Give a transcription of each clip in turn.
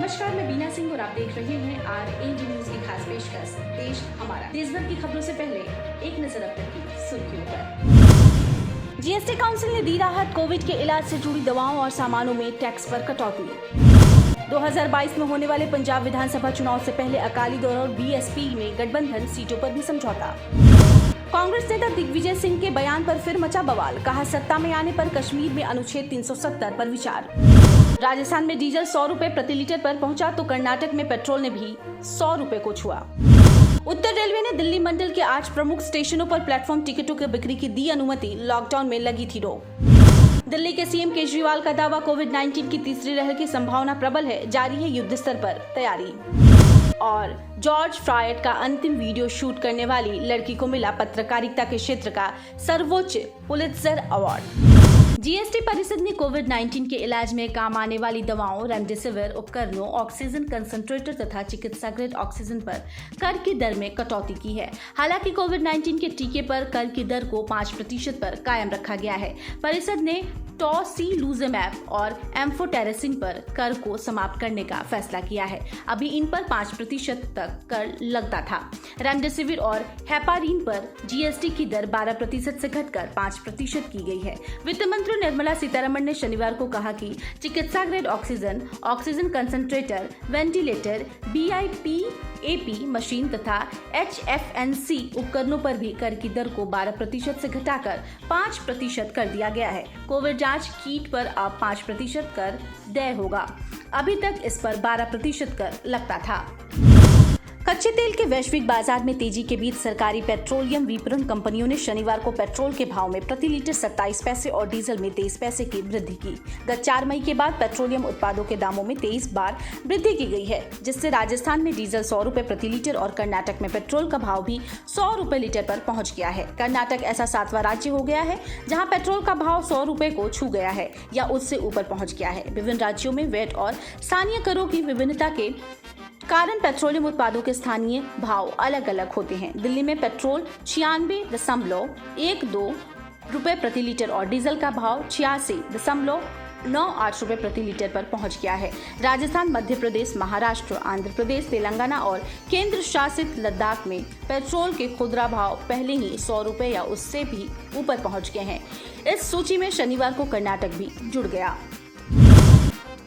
नमस्कार, मैं बीना सिंह और आप देख रहे हैं RNG न्यूज की खास पेशकश देश हमारा। देश भर की खबरों से पहले एक नजर अब तक की सुर्खियों पर। जीएसटी काउंसिल ने दी राहत, कोविड के इलाज से जुड़ी दवाओं और सामानों में टैक्स पर कटौती। 2022 में होने वाले पंजाब विधानसभा चुनाव से पहले अकाली दल और बीएसपी में गठबंधन, सीटों पर भी समझौता। कांग्रेस नेता दिग्विजय सिंह के बयान पर फिर मचा बवाल, कहा सत्ता में आने पर कश्मीर में अनुच्छेद 370 पर विचार। राजस्थान में डीजल 100 रुपए प्रति लीटर पर पहुंचा तो कर्नाटक में पेट्रोल ने भी 100 रुपए को छुआ। उत्तर रेलवे ने दिल्ली मंडल के 8 प्रमुख स्टेशनों पर प्लेटफॉर्म टिकटों की बिक्री की दी अनुमति, लॉकडाउन में लगी थी रोक। दिल्ली के सीएम केजरीवाल का दावा, कोविड-19 की तीसरी लहर की संभावना प्रबल है, जारी है युद्ध स्तर पर तैयारी। और जॉर्ज फ्लॉयड का अंतिम वीडियो शूट करने वाली लड़की को मिला पत्रकारिता के क्षेत्र का सर्वोच्च पुलित्जर अवार्ड। जीएसटी परिषद ने कोविड-19 के इलाज में काम आने वाली दवाओं, रेमडेसिविर उपकरणों, ऑक्सीजन कंसंट्रेटर तथा चिकित्सा ग्रेड ऑक्सीजन पर कर की दर में कटौती की है। हालांकि कोविड-19 के टीके पर कर की दर को 5% पर कायम रखा गया है। परिषद ने टोसिलुजिमैब और एम्फोटेरेसिन पर कर को समाप्त करने का फैसला किया है। अभी इन पर 5% तक कर लगता था। रेमडेसिविर और हेपारिन पर जीएसटी की दर 12% से घटकर 5% की गई है। वित्त मंत्री निर्मला सीतारमण ने शनिवार को कहा कि चिकित्सा grade oxygen, oxygen concentrator, ventilator, BiPAP machine तथा HFNC उपकरणों पर भी कर की दर को 12% से घटाकर 5% कर दिया गया है। कोविड जांच किट पर अब 5% कर देय होगा। अभी तक इस पर 12% कर लगता था। कच्चे तेल के वैश्विक बाजार में तेजी के बीच सरकारी पेट्रोलियम विपणन कंपनियों ने शनिवार को पेट्रोल के भाव में प्रति लीटर 27 पैसे और डीजल में 23 पैसे की वृद्धि की। गत 4 मई के बाद पेट्रोलियम उत्पादों के दामों में 23 बार वृद्धि की गई है, जिससे राजस्थान में डीजल 100 रुपए प्रति लीटर और कर्नाटक में पेट्रोल का भाव भी 100 रुपए लीटर पर पहुंच गया है। कर्नाटक ऐसा 7वां राज्य हो गया है जहाँ पेट्रोल का भाव 100 रुपए को छू गया है या उससे ऊपर पहुंच गया है। विभिन्न राज्यों में वैट और स्थानीय करों की विभिन्नता के कारण पेट्रोलियम उत्पादों के स्थानीय भाव अलग अलग होते हैं। दिल्ली में पेट्रोल 96.12 रुपए प्रति लीटर और डीजल का भाव 86.98 रुपए प्रति लीटर पर पहुंच गया है। राजस्थान, मध्य प्रदेश, महाराष्ट्र, आंध्र प्रदेश, तेलंगाना और केंद्र शासित लद्दाख में पेट्रोल के खुदरा भाव पहले ही 100 रुपए या उससे भी ऊपर पहुंच गए हैं। इस सूची में शनिवार को कर्नाटक भी जुड़ गया।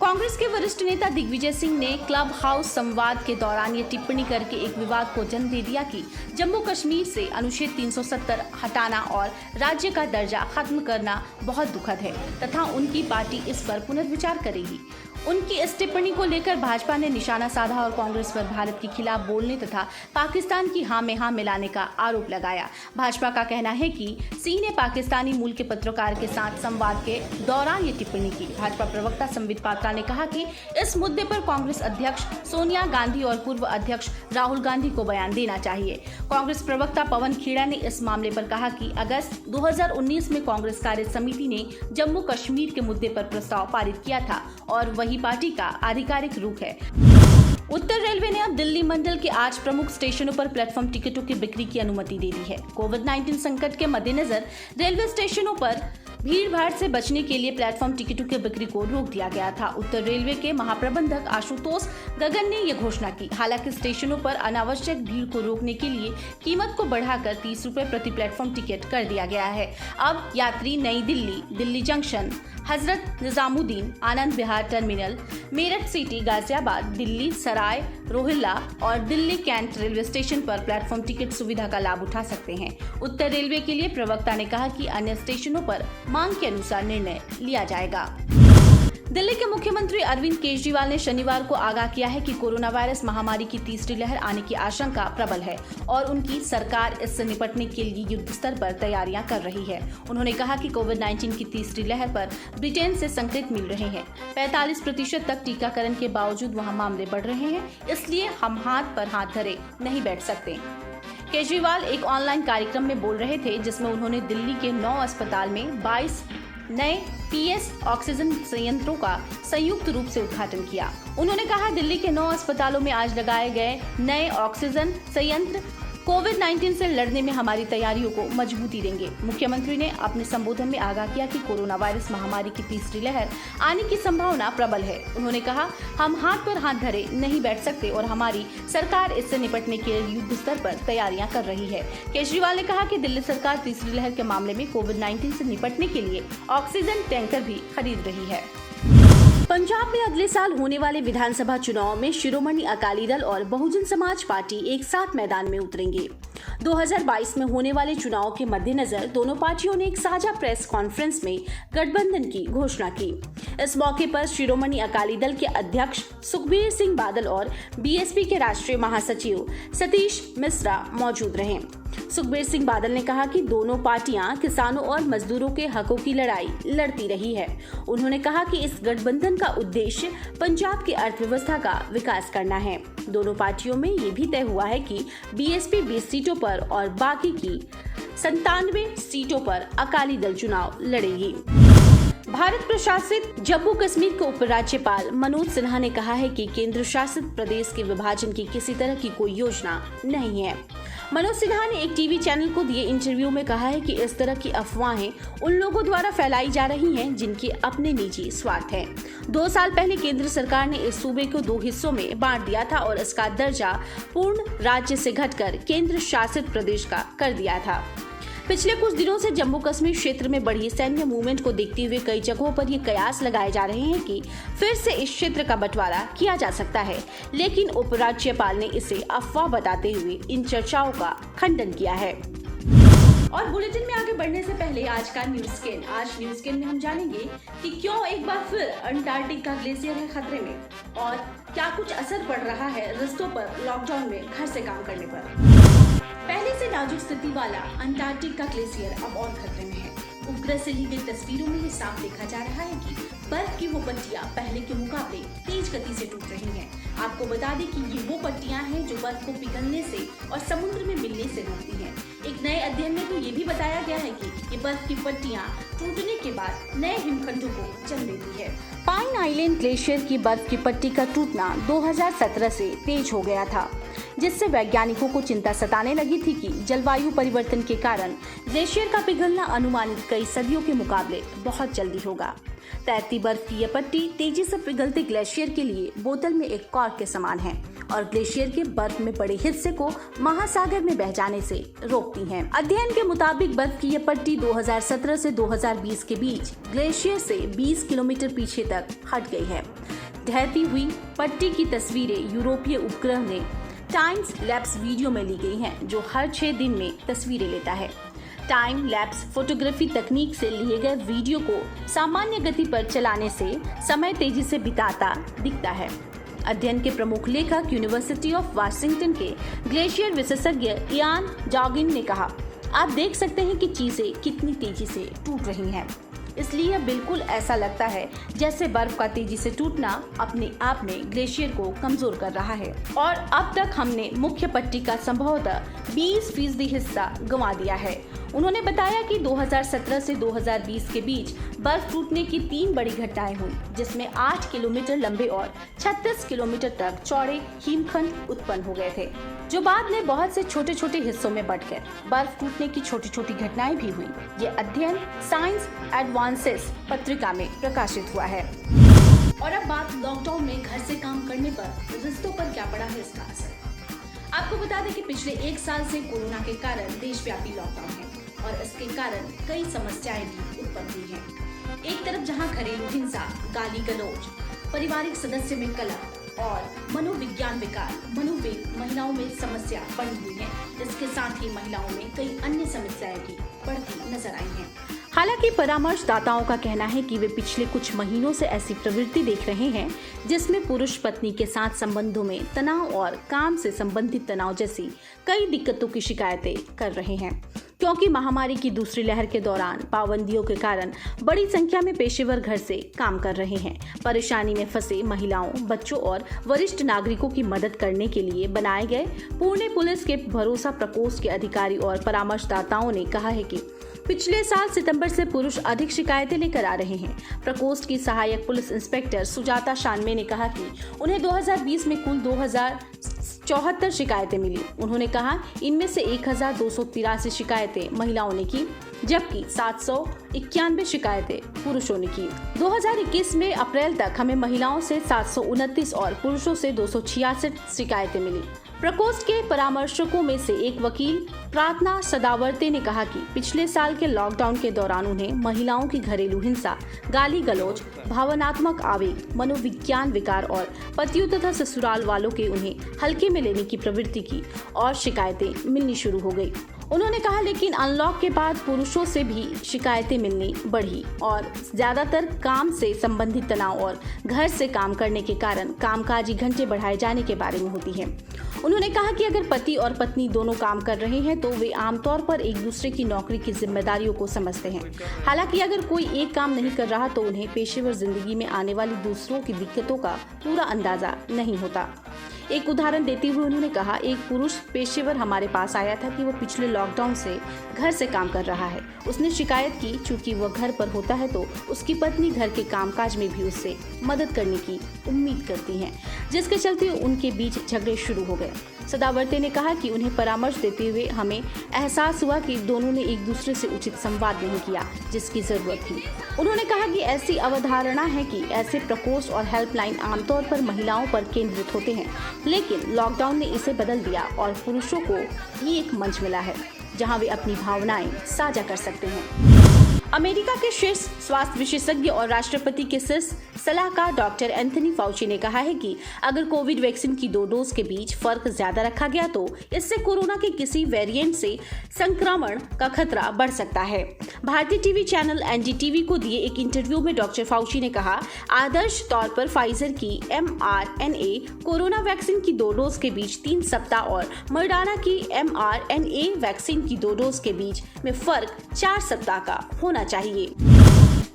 कांग्रेस के वरिष्ठ नेता दिग्विजय सिंह ने क्लब हाउस संवाद के दौरान ये टिप्पणी करके एक विवाद को जन्म दे दिया कि जम्मू कश्मीर से अनुच्छेद 370 हटाना और राज्य का दर्जा खत्म करना बहुत दुखद है तथा उनकी पार्टी इस पर पुनर्विचार करेगी। उनकी इस टिप्पणी को लेकर भाजपा ने निशाना साधा और कांग्रेस पर भारत के खिलाफ बोलने तथा पाकिस्तान की हाँ में हाँ मिलाने का आरोप लगाया। भाजपा का कहना है कि सिंह ने पाकिस्तानी मूल के पत्रकार के साथ संवाद के दौरान ये टिप्पणी की। भाजपा प्रवक्ता संबित पात्रा ने कहा कि इस मुद्दे पर कांग्रेस अध्यक्ष सोनिया गांधी और पूर्व अध्यक्ष राहुल गांधी को बयान देना चाहिए। कांग्रेस प्रवक्ता पवन खेड़ा ने इस मामले पर कहा कि अगस्त 2019 में कांग्रेस कार्य समिति ने जम्मू कश्मीर के मुद्दे पर प्रस्ताव पारित किया था और वही पार्टी का आधिकारिक रुख है। उत्तर रेलवे ने अब दिल्ली मंडल के 8 प्रमुख स्टेशनों पर प्लेटफॉर्म टिकटों की बिक्री की अनुमति दे दी है। कोविड-19 संकट के मद्देनजर रेलवे स्टेशनों पर भीड़ भाड़ से बचने के लिए प्लेटफॉर्म टिकटों की बिक्री को रोक दिया गया था। उत्तर रेलवे के महाप्रबंधक आशुतोष गगन ने यह घोषणा की। हालांकि स्टेशनों पर अनावश्यक भीड़ को रोकने के लिए कीमत को बढ़ाकर 30 रुपए प्रति प्लेटफॉर्म टिकट कर दिया गया है। अब यात्री नई Delhi, Delhi junction, Hazrat Nizamuddin, Anand Vihar terminal, Meerut city, Ghaziabad, Delhi Sarai Rohilla और दिल्ली कैंट रेलवे स्टेशन पर प्लेटफॉर्म टिकट सुविधा का लाभ उठा सकते हैं। उत्तर रेलवे के लिए प्रवक्ता ने कहा कि अन्य स्टेशनों पर मांग के अनुसार निर्णय लिया जाएगा। दिल्ली के मुख्यमंत्री अरविंद केजरीवाल ने शनिवार को आगाह किया है कि कोरोना वायरस महामारी की तीसरी लहर आने की आशंका प्रबल है और उनकी सरकार इससे निपटने के लिए युद्ध स्तर पर तैयारियां कर रही है। उन्होंने कहा कि कोविड-19 की तीसरी लहर पर ब्रिटेन से संकेत मिल रहे हैं। 45% तक टीकाकरण के बावजूद वहां मामले बढ़ रहे हैं, इसलिए हम हाथ पर हाथ धरे नहीं बैठ सकते। केजरीवाल एक ऑनलाइन कार्यक्रम में बोल रहे थे जिसमें उन्होंने दिल्ली के 9 अस्पताल में 22 नए PS ऑक्सीजन संयंत्रों का संयुक्त रूप से उद्घाटन किया। उन्होंने कहा, दिल्ली के 9 अस्पतालों में आज लगाए गए नए ऑक्सीजन संयंत्र कोविड-19 से लड़ने में हमारी तैयारियों को मजबूती देंगे। मुख्यमंत्री ने अपने संबोधन में आगाह किया कि कोरोना वायरस महामारी की तीसरी लहर आने की संभावना प्रबल है। उन्होंने कहा, हम हाथ पर हाथ धरे नहीं बैठ सकते और हमारी सरकार इससे निपटने के लिए युद्ध स्तर पर तैयारियां कर रही है। केजरीवाल ने कहा कि दिल्ली सरकार तीसरी लहर के मामले में कोविड-19 से निपटने के लिए ऑक्सीजन टैंकर भी खरीद रही है। पंजाब में अगले साल होने वाले विधानसभा चुनाव में शिरोमणि अकाली दल और बहुजन समाज पार्टी एक साथ मैदान में उतरेंगे। 2022 में होने वाले चुनाव के मद्देनजर दोनों पार्टियों ने एक साझा प्रेस कॉन्फ्रेंस में गठबंधन की घोषणा की। इस मौके पर शिरोमणि अकाली दल के अध्यक्ष सुखबीर सिंह बादल और बीएसपी के राष्ट्रीय महासचिव सतीश मिश्रा मौजूद रहे। सुखबीर सिंह बादल ने कहा कि दोनों पार्टियां किसानों और मजदूरों के हकों की लड़ाई लड़ती रही है। उन्होंने कहा कि इस गठबंधन का उद्देश्य पंजाब की अर्थव्यवस्था का विकास करना है। दोनों पार्टियों में ये भी तय हुआ है कि बीएसपी 20 सीटों पर और बाकी की 97 सीटों पर अकाली दल चुनाव लड़ेगी। भारत प्रशासित जम्मू कश्मीर के उपराज्यपाल मनोज सिन्हा ने कहा है कि केंद्र शासित प्रदेश के विभाजन की किसी तरह की कोई योजना नहीं है। मनोज सिन्हा ने एक टीवी चैनल को दिए इंटरव्यू में कहा है कि इस तरह की अफवाहें उन लोगों द्वारा फैलाई जा रही हैं जिनके अपने निजी स्वार्थ हैं। 2 साल पहले केंद्र सरकार ने इस सूबे को 2 हिस्सों में बांट दिया था और इसका दर्जा पूर्ण राज्य से घटकर केंद्र शासित प्रदेश का कर दिया था। पिछले कुछ दिनों से जम्मू कश्मीर क्षेत्र में बढ़ी सैन्य मूवमेंट को देखते हुए कई जगहों पर ये कयास लगाए जा रहे हैं कि फिर से इस क्षेत्र का बंटवारा किया जा सकता है, लेकिन उपराज्यपाल ने इसे अफवाह बताते हुए इन चर्चाओं का खंडन किया है। और बुलेटिन में आगे बढ़ने से पहले आज का न्यूज स्कैन। आज न्यूज स्कैन में हम जानेंगे कि क्यों एक बार फिर अंटार्कटिक का ग्लेशियर है खतरे में और क्या कुछ असर पड़ रहा है रिश्तों पर लॉकडाउन में घर से काम करने पर। पहले से नाजुक स्थिति वाला अंटार्कटिक का ग्लेशियर अब और खतरे में है। उपग्रह से ली गई तस्वीरों में ये साफ देखा जा रहा है कि बर्फ की वो पट्टियां पहले के मुकाबले तेज गति से टूट रही हैं। आपको बता दें कि ये वो पट्टियां हैं जो बर्फ को पिघलने से और समुद्र में मिलने से रोकती हैं। एक नए अध्ययन में तो ये भी बताया गया है कि ये बर्फ की पट्टियां टूटने के बाद नए हिमखंडों को जन्म देती है। पाइन आइलैंड ग्लेशियर की बर्फ की पट्टी का टूटना 2017 से तेज हो गया था, जिससे वैज्ञानिकों को चिंता सताने लगी थी कि जलवायु परिवर्तन के कारण ग्लेशियर का पिघलना अनुमानित कई सदियों के मुकाबले बहुत जल्दी होगा। तैरती बर्फ की यह पट्टी तेजी से पिघलते ग्लेशियर के लिए बोतल में एक कॉर्क के समान है और ग्लेशियर के बर्फ में पड़े हिस्से को महासागर में बह जाने से रोकती है। अध्ययन के मुताबिक बर्फ की यह पट्टी 2017 से 2020 के बीच ग्लेशियर से 20 किलोमीटर पीछे तक हट गई है। ढहती हुई पट्टी की तस्वीरें यूरोपीय उपग्रह ने टाइम्स लैप्स वीडियो में ली गई हैं, जो हर 6 दिन में तस्वीरें लेता है। टाइम लैप्स फोटोग्राफी तकनीक से लिए गए वीडियो को सामान्य गति पर चलाने से समय तेजी से बिताता दिखता है। अध्ययन के प्रमुख लेखक यूनिवर्सिटी ऑफ वाशिंगटन के ग्लेशियर विशेषज्ञ इयान जॉगिन ने कहा, आप देख सकते हैं कि चीजें कितनी तेजी से टूट रही हैं। इसलिए यह बिल्कुल ऐसा लगता है जैसे बर्फ का तेजी से टूटना अपने आप में ग्लेशियर को कमजोर कर रहा है और अब तक हमने मुख्य पट्टी का संभवतः 20% हिस्सा गंवा दिया है। उन्होंने बताया कि 2017 से 2020 के बीच बर्फ टूटने की 3 बड़ी घटनाएं हुई, जिसमें 8 किलोमीटर लंबे और 36 किलोमीटर तक चौड़े हिमखंड उत्पन्न हो गए थे, जो बाद में बहुत से छोटे छोटे हिस्सों में बंट गए। बर्फ टूटने की छोटी छोटी घटनाएं भी हुई। ये अध्ययन साइंस एडवांसेस पत्रिका में प्रकाशित हुआ है। और अब बात लॉकडाउन में घर से काम करने पर रिश्तों पर क्या पड़ा है इसका असर। आपको बता दें कि पिछले 1 साल से कोरोना के कारण देशव्यापी लॉकडाउन है और इसके कारण कई समस्याएं भी उत्पन्न हुई हैं। एक तरफ जहां घरेलू हिंसा, गाली गलौज, पारिवारिक सदस्य में कलह और मनोविज्ञान विकार, मनोवेग महिलाओं में समस्या बढ़ी हुई है। इसके साथ ही महिलाओं में कई अन्य समस्याएं भी बढ़ती नजर आई हैं। हालांकि परामर्शदाताओं का कहना है कि वे पिछले कुछ महीनों से ऐसी प्रवृत्ति देख रहे हैं जिसमें पुरुष पत्नी के साथ संबंधों में तनाव और काम से संबंधित तनाव जैसी कई दिक्कतों की शिकायतें कर रहे हैं, क्योंकि महामारी की दूसरी लहर के दौरान पाबंदियों के कारण बड़ी संख्या में पेशेवर घर से काम कर रहे हैं। परेशानी में फंसे महिलाओं, बच्चों और वरिष्ठ नागरिकों की मदद करने के लिए बनाए गए पुणे पुलिस के भरोसा प्रकोष्ठ के अधिकारी और परामर्शदाताओं ने कहा है कि पिछले साल सितंबर से पुरुष अधिक शिकायतें लेकर आ रहे हैं। प्रकोष्ठ की सहायक पुलिस इंस्पेक्टर सुजाता शानमे ने कहा कि उन्हें 2020 में कुल 74 शिकायतें मिली। उन्होंने कहा इनमें से 1283 शिकायतें महिलाओं ने की, जबकि 791 शिकायतें पुरुषों ने की। 2021 में अप्रैल तक हमें महिलाओं से 729 और पुरुषों से 266 शिकायतें मिली। प्रकोष्ठ के परामर्शकों में से एक वकील प्रार्थना सदावर्ते ने कहा कि पिछले साल के लॉकडाउन के दौरान उन्हें महिलाओं की घरेलू हिंसा, गाली गलौज, भावनात्मक आवेग, मनोविज्ञान विकार और पतियों तथा ससुराल वालों के उन्हें हल्के में लेने की प्रवृत्ति की और शिकायतें मिलनी शुरू हो गई। उन्होंने कहा लेकिन अनलॉक के बाद पुरुषों से भी शिकायतें मिलनी बढ़ी और ज्यादातर काम से संबंधित तनाव और घर से काम करने के कारण कामकाजी घंटे बढ़ाए जाने के बारे में होती है। उन्होंने कहा कि अगर पति और पत्नी दोनों काम कर रहे हैं तो वे आमतौर पर एक दूसरे की नौकरी की जिम्मेदारियों को समझते हैं। हालांकि अगर कोई एक काम नहीं कर रहा तो उन्हें पेशेवर जिंदगी में आने वाली दूसरों की दिक्कतों का पूरा अंदाजा नहीं होता। एक उदाहरण देते हुए उन्होंने कहा, एक पुरुष पेशेवर हमारे पास आया था कि वो पिछले लॉकडाउन से घर से काम कर रहा है। उसने शिकायत की चूंकि वह घर पर होता है तो उसकी पत्नी घर के कामकाज में भी उससे मदद करने की उम्मीद करती है, जिसके चलते उनके बीच झगड़े शुरू हो गए। सदावर्ते ने कहा कि उन्हें परामर्श देते हुए हमें एहसास हुआ कि दोनों ने एक दूसरे से उचित संवाद नहीं किया जिसकी जरूरत थी। उन्होंने कहा कि ऐसी अवधारणा है कि ऐसे प्रकोष्ठ और हेल्पलाइन आमतौर पर महिलाओं पर केंद्रित होते हैं, लेकिन लॉकडाउन ने इसे बदल दिया और पुरुषों को भी एक मंच मिला है जहां वे अपनी भावनाएं साझा कर सकते हैं। अमेरिका के शीर्ष स्वास्थ्य विशेषज्ञ और राष्ट्रपति के शीर्ष सलाहकार डॉक्टर एंथनी फाउची ने कहा है कि अगर कोविड वैक्सीन की 2 डोज के बीच फर्क ज्यादा रखा गया तो इससे कोरोना के किसी वेरिएंट से संक्रमण का खतरा बढ़ सकता है। भारतीय टीवी चैनल एनडीटीवी को दिए एक इंटरव्यू में डॉक्टर फाउची ने कहा, आदर्श तौर पर फाइजर की mRNA कोरोना वैक्सीन की 2 डोज के बीच 3 सप्ताह और मॉडर्ना की mRNA वैक्सीन की 2 डोज के बीच में फर्क 4 सप्ताह का होना चाहिए।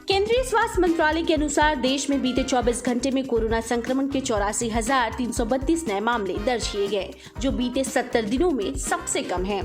केंद्रीय स्वास्थ्य मंत्रालय के अनुसार देश में बीते 24 घंटे में कोरोना संक्रमण के 84,332 नए मामले दर्ज किए गए, जो बीते 70 दिनों में सबसे कम है।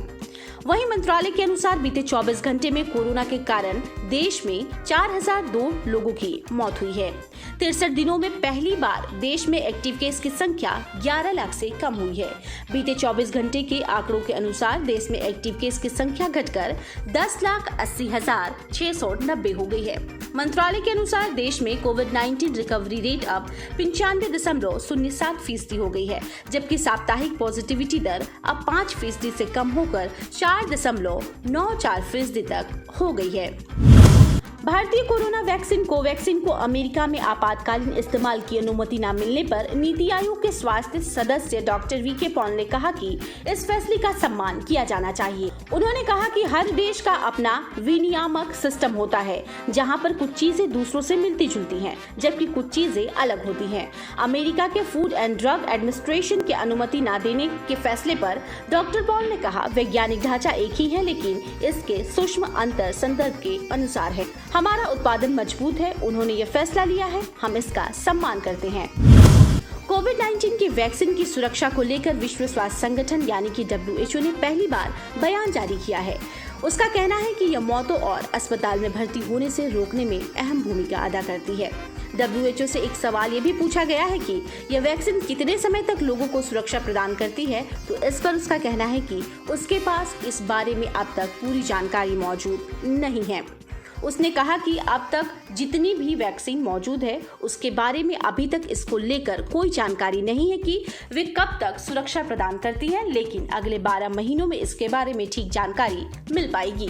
वहीं मंत्रालय के अनुसार बीते 24 घंटे में कोरोना के कारण देश में 4002 लोगों की मौत हुई है। 63 दिनों में पहली बार देश में एक्टिव केस की संख्या 11 लाख से कम हुई है। बीते 24 घंटे के आंकड़ों के अनुसार देश में एक्टिव केस की संख्या घटकर 10,80,690 हो गई है। मंत्रालय के अनुसार देश में कोविड-19 रिकवरी रेट अब 95.07% हो गई है, जबकि साप्ताहिक पॉजिटिविटी दर अब 5% से कम होकर 4.94% तक हो गई है। भारतीय कोरोना वैक्सीन कोवैक्सीन को अमेरिका में आपातकालीन इस्तेमाल की अनुमति न मिलने पर नीति आयोग के स्वास्थ्य सदस्य डॉक्टर वीके पॉल ने कहा कि इस फैसले का सम्मान किया जाना चाहिए। उन्होंने कहा कि हर देश का अपना विनियामक सिस्टम होता है, जहां पर कुछ चीजें दूसरों से मिलती जुलती हैं, जबकि कुछ चीजें अलग होती हैं। अमेरिका के फूड एंड ड्रग एडमिनिस्ट्रेशन के अनुमति न देने के फैसले पर डॉक्टर पॉल ने कहा, वैज्ञानिक ढांचा एक ही है, लेकिन इसके सूक्ष्म अंतर संदर्भ के अनुसार है। हमारा उत्पादन मजबूत है। उन्होंने ये फैसला लिया है, हम इसका सम्मान करते हैं। कोविड-19 की वैक्सीन की सुरक्षा को लेकर विश्व स्वास्थ्य संगठन यानी कि WHO ने पहली बार बयान जारी किया है। उसका कहना है कि यह मौतों और अस्पताल में भर्ती होने से रोकने में अहम भूमिका अदा करती है। WHO से एक सवाल ये भी पूछा गया है कि यह वैक्सीन कितने समय तक लोगों को सुरक्षा प्रदान करती है, तो इस पर उसका कहना है कि उसके पास इस बारे में अब तक पूरी जानकारी मौजूद नहीं है। उसने कहा कि अब तक जितनी भी वैक्सीन मौजूद है उसके बारे में अभी तक इसको लेकर कोई जानकारी नहीं है कि वे कब तक सुरक्षा प्रदान करती है, लेकिन अगले 12 महीनों में इसके बारे में ठीक जानकारी मिल पाएगी।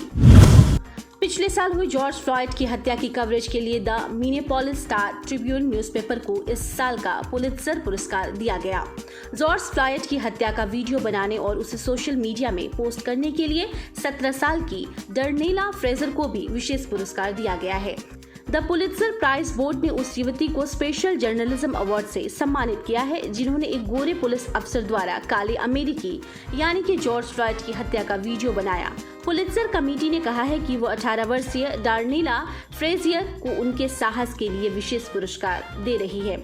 पिछले साल हुई जॉर्ज फ्लॉयड की हत्या की कवरेज के लिए the Minneapolis star Tribune newspaper को इस साल का पुलित्जर पुरस्कार दिया गया। जॉर्ज फ्लॉयड की हत्या का वीडियो बनाने और उसे सोशल मीडिया में पोस्ट करने के लिए 17 साल की डर्नेला फ्रेजर को भी विशेष पुरस्कार दिया गया है। द पुलित्जर प्राइज बोर्ड ने उस युवती को स्पेशल जर्नलिज्म अवार्ड से सम्मानित किया है जिन्होंने एक गोरे पुलिस अफसर द्वारा काले अमेरिकी यानी कि जॉर्ज फ्लॉयड की हत्या का वीडियो बनाया। पुलित्जर कमेटी ने कहा है कि वो 18 वर्षीय डार्नेला फ्रेजियर को उनके साहस के लिए विशेष पुरस्कार दे रही है।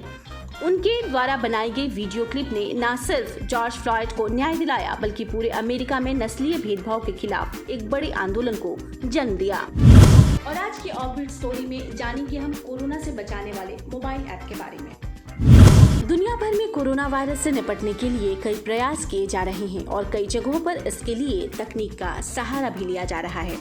उनके द्वारा बनाई गई वीडियो क्लिप ने न सिर्फ जॉर्ज फ्लॉयड को न्याय दिलाया बल्कि पूरे अमेरिका में नस्लीय भेदभाव के खिलाफ एक बड़े आंदोलन को जन्म दिया। और आज की ऑफबीट स्टोरी में जानेंगे हम कोरोना से बचाने वाले मोबाइल ऐप के बारे में। दुनिया भर में कोरोना वायरस से निपटने के लिए कई प्रयास किए जा रहे हैं और कई जगहों पर इसके लिए तकनीक का सहारा भी लिया जा रहा है।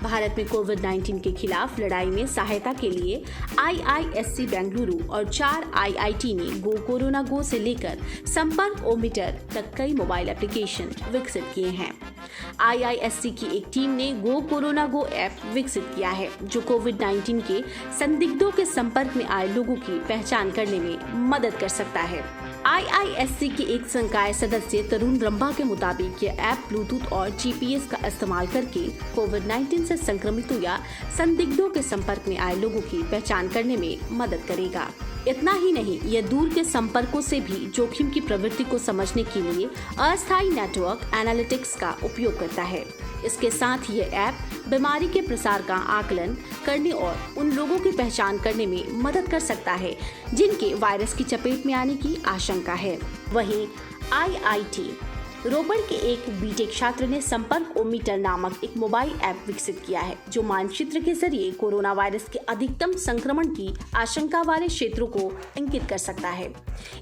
भारत में कोविड-19 के खिलाफ लड़ाई में सहायता के लिए IISc बेंगलुरु और 4 IIT ने गो कोरोना गो से लेकर संपर्क ओमीटर तक कई मोबाइल एप्लीकेशन विकसित किए हैं। IISc की एक टीम ने गो कोरोना गो ऐप विकसित किया है, जो कोविड-19 के संदिग्धों के संपर्क में आए लोगों की पहचान करने में मदद कर सकता है। IISc के एक संकाय सदस्य तरुण रंभा के मुताबिक ये ऐप ब्लूटूथ और GPS का इस्तेमाल करके कोविड-19 से संक्रमितों या संदिग्धों के संपर्क में आए लोगों की पहचान करने में मदद करेगा। इतना ही नहीं, यह दूर के संपर्कों से भी जोखिम की प्रवृत्ति को समझने के लिए अस्थायी नेटवर्क एनालिटिक्स का उपयोग करता है। इसके साथ ये ऐप बीमारी के प्रसार का आकलन करने और उन लोगों की पहचान करने में मदद कर सकता है जिनके वायरस की चपेट में आने की आशंका है। वहीं IIT रोपड़ के एक बीटेक छात्र ने संपर्क ओमीटर नामक एक मोबाइल ऐप विकसित किया है, जो मानचित्र के जरिए कोरोना वायरस के अधिकतम संक्रमण की आशंका वाले क्षेत्रों को इंगित कर सकता है।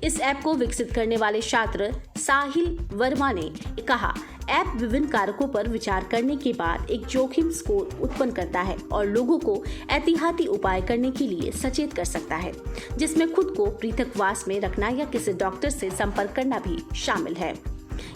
इस ऐप को विकसित करने वाले छात्र साहिल वर्मा ने कहा, ऐप विभिन्न कारकों पर विचार करने के बाद एक जोखिम स्कोर उत्पन्न करता है और लोगों को एहतियाती उपाय करने के लिए सचेत कर सकता है, जिसमें खुद को पृथकवास में रखना या किसी डॉक्टर से संपर्क करना भी शामिल है।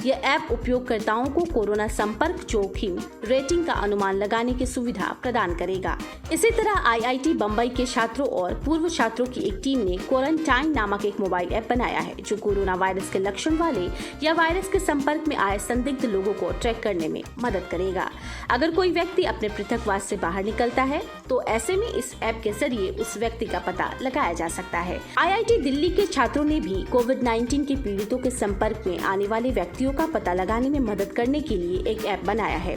यह ऐप उपयोगकर्ताओं को कोरोना संपर्क जोखिम रेटिंग का अनुमान लगाने की सुविधा प्रदान करेगा। इसी तरह IIT बम्बई के छात्रों और पूर्व छात्रों की एक टीम ने क्वारंटाइन नामक एक मोबाइल ऐप बनाया है, जो कोरोना वायरस के लक्षण वाले या वायरस के संपर्क में आए संदिग्ध लोगों को ट्रैक करने में मदद करेगा। अगर कोई व्यक्ति अपने पृथकवास से बाहर निकलता है तो ऐसे में इस ऐप के जरिए उस व्यक्ति का पता लगाया जा सकता है। IIT दिल्ली के छात्रों ने भी कोविड-19 के पीड़ितों के संपर्क में आने वाले व्यक्तियों का पता लगाने में मदद करने के लिए एक ऐप बनाया है।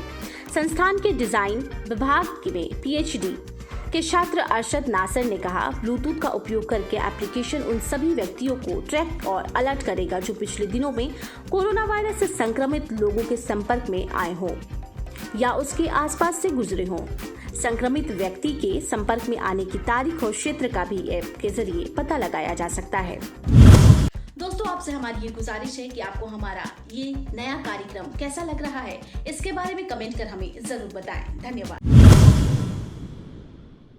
संस्थान के डिजाइन विभाग में PhD के छात्र अरशद नासर ने कहा, ब्लूटूथ का उपयोग करके एप्लीकेशन उन सभी व्यक्तियों को ट्रैक और अलर्ट करेगा जो पिछले दिनों में कोरोना वायरस से संक्रमित लोगों के संपर्क में आए हों या उसके आसपास से गुजरे हों। संक्रमित व्यक्ति के संपर्क में आने की तारीख और क्षेत्र का भी ऐप के जरिए पता लगाया जा सकता है। दोस्तों, आपसे हमारी ये गुजारिश है कि आपको हमारा ये नया कार्यक्रम कैसा लग रहा है, इसके बारे में कमेंट कर हमें जरूर बताएं। धन्यवाद।